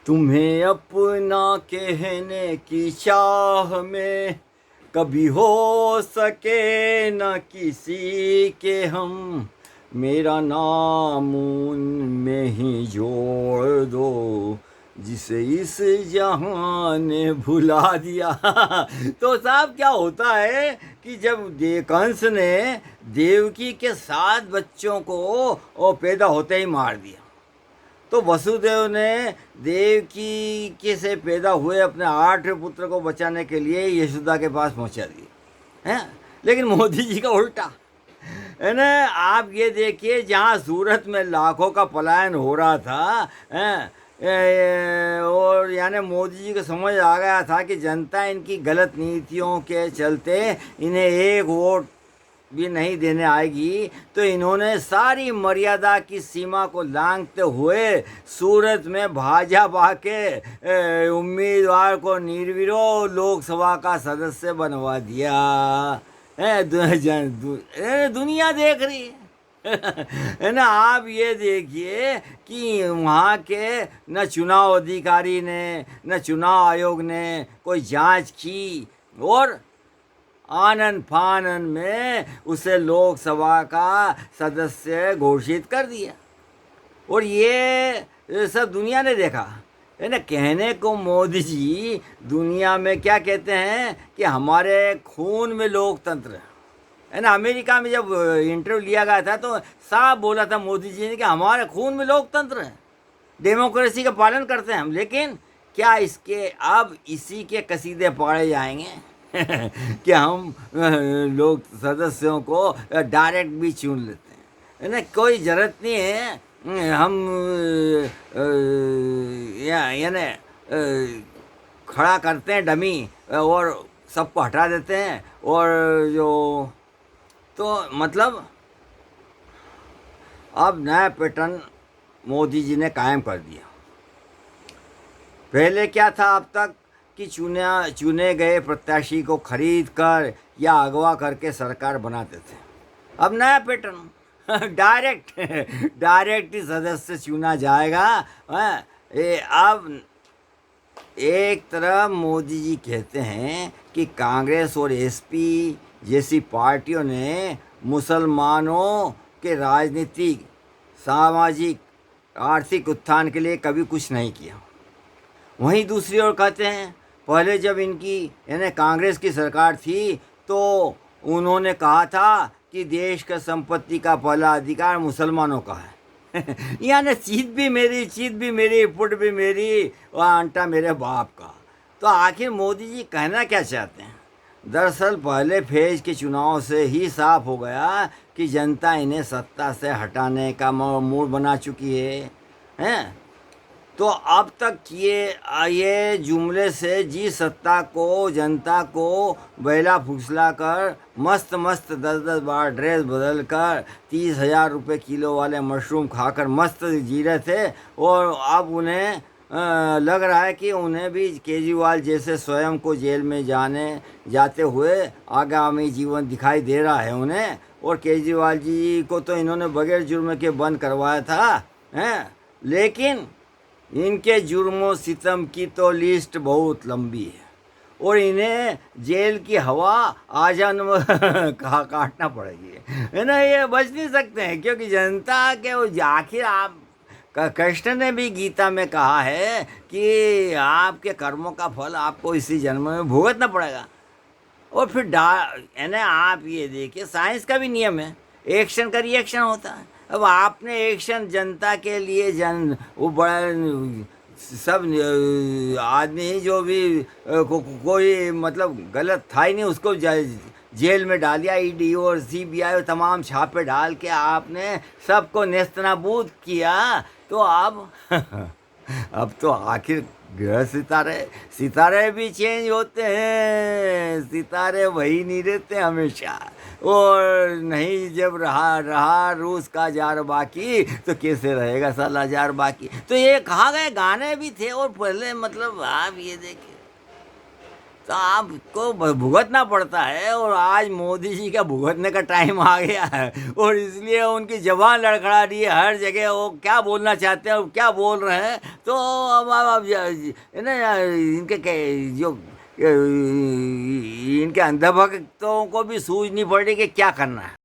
तुम्हें अपना कहने की चाह में कभी हो सके न किसी के हम, मेरा नाम उनमें ही जोड़ दो जिसे इस जहान ने भुला दिया। तो साहब क्या होता है कि जब कंस ने देवकी के 7 बच्चों को वो पैदा होते ही मार दिया, तो वसुदेव ने देवकी के से पैदा हुए अपने 8वें पुत्र को बचाने के लिए यशोदा के पास पहुंचा दिए हैं। लेकिन मोदी जी का उल्टा है ना। आप ये देखिए, जहाँ सूरत में लाखों का पलायन हो रहा था हैं, और यानी मोदी जी को समझ आ गया था कि जनता इनकी गलत नीतियों के चलते इन्हें एक वोट भी नहीं देने आएगी, तो इन्होंने सारी मर्यादा की सीमा को लांघते हुए सूरत में भाजपा के उम्मीदवार को निर्विरोध लोकसभा का सदस्य बनवा दिया है। दुनिया देख रही है। है ना। आप ये देखिए कि वहाँ के न चुनाव अधिकारी ने न चुनाव आयोग ने कोई जांच की, और आनन फानन में उसे लोकसभा का सदस्य घोषित कर दिया। और ये सब दुनिया ने देखा है ना। कहने को मोदी जी दुनिया में क्या कहते हैं कि हमारे खून में लोकतंत्र है ना। अमेरिका में जब इंटरव्यू लिया गया था तो साफ बोला था मोदी जी ने कि हमारे खून में लोकतंत्र है, डेमोक्रेसी का पालन करते हैं हम। लेकिन क्या इसके अब इसी के कसीदे पढ़े जाएंगे कि हम लोग सदस्यों को डायरेक्ट भी चुन लेते हैं, है ना। कोई ज़रूरत नहीं है हम यानी खड़ा करते हैं डमी और सबको हटा देते हैं। और जो तो मतलब अब नया पैटर्न मोदी जी ने कायम कर दिया। पहले क्या था अब तक कि चुने गए प्रत्याशी को खरीद कर या अगवा करके सरकार बनाते थे। अब नया पैटर्न डायरेक्ट ही सदस्य चुना जाएगा। अब एक तरफ मोदी जी कहते हैं कि कांग्रेस और एसपी जैसी पार्टियों ने मुसलमानों के राजनीतिक, सामाजिक, आर्थिक उत्थान के लिए कभी कुछ नहीं किया। वहीं दूसरी ओर कहते हैं पहले जब इनकी यानी कांग्रेस की सरकार थी तो उन्होंने कहा था कि देश का संपत्ति का पहला अधिकार मुसलमानों का है। यानी चीज भी मेरी पुट भी मेरी और आंटा मेरे बाप का। तो आखिर मोदी जी कहना क्या चाहते हैं? दरअसल पहले फेज के चुनाव से ही साफ हो गया कि जनता इन्हें सत्ता से हटाने का मूड बना चुकी है। तो अब तक ये जुमले से जी सत्ता को जनता को बैला फुसला कर मस्त 10 बार ड्रेस बदल कर 30,000 रुपये किलो वाले मशरूम खाकर मस्त जी रहे थे। और अब उन्हें लग रहा है कि उन्हें भी केजरीवाल जैसे स्वयं को जेल में जाते हुए आगामी जीवन दिखाई दे रहा है उन्हें। और केजरीवाल जी को तो इन्होंने बगैर जुर्म के बंद करवाया था लेकिन इनके जुर्मों सितम की तो लिस्ट बहुत लंबी है और इन्हें जेल की हवा आजान काटना पड़ेगी, है ना। ये बच नहीं सकते हैं क्योंकि जनता के आखिर आप कृष्ण ने भी गीता में कहा है कि आपके कर्मों का फल आपको इसी जन्म में भुगतना पड़ेगा। और फिर है ना। आप ये देखिए साइंस का भी नियम है, एक्शन का रिएक्शन होता है। अब आपने एक्शन जनता के लिए वो बड़ा सब आदमी जो भी कोई मतलब गलत था ही नहीं उसको जेल में डाल दिया। ईडी और सीबीआई तमाम छापे डाल के आपने सबको नेस्तनाबूद किया। तो अब तो आखिर ग्रह सितारे भी चेंज होते हैं, सितारे वही नहीं रहते हमेशा। और नहीं जब रहा रूस का जार बाकी तो कैसे रहेगा साला जार बाकी। तो ये कहा गए गाने भी थे और पहले मतलब आप ये देखिए। तो आपको भुगतना पड़ता है, और आज मोदी जी का भुगतने का टाइम आ गया है, और इसलिए उनकी जबान लड़खड़ा रही है हर जगह, वो क्या बोलना चाहते हैं और क्या बोल रहे हैं। तो अब ना इनके जो इनके अंधभक्तों को भी सूझ नहीं पड़ रही कि क्या करना है।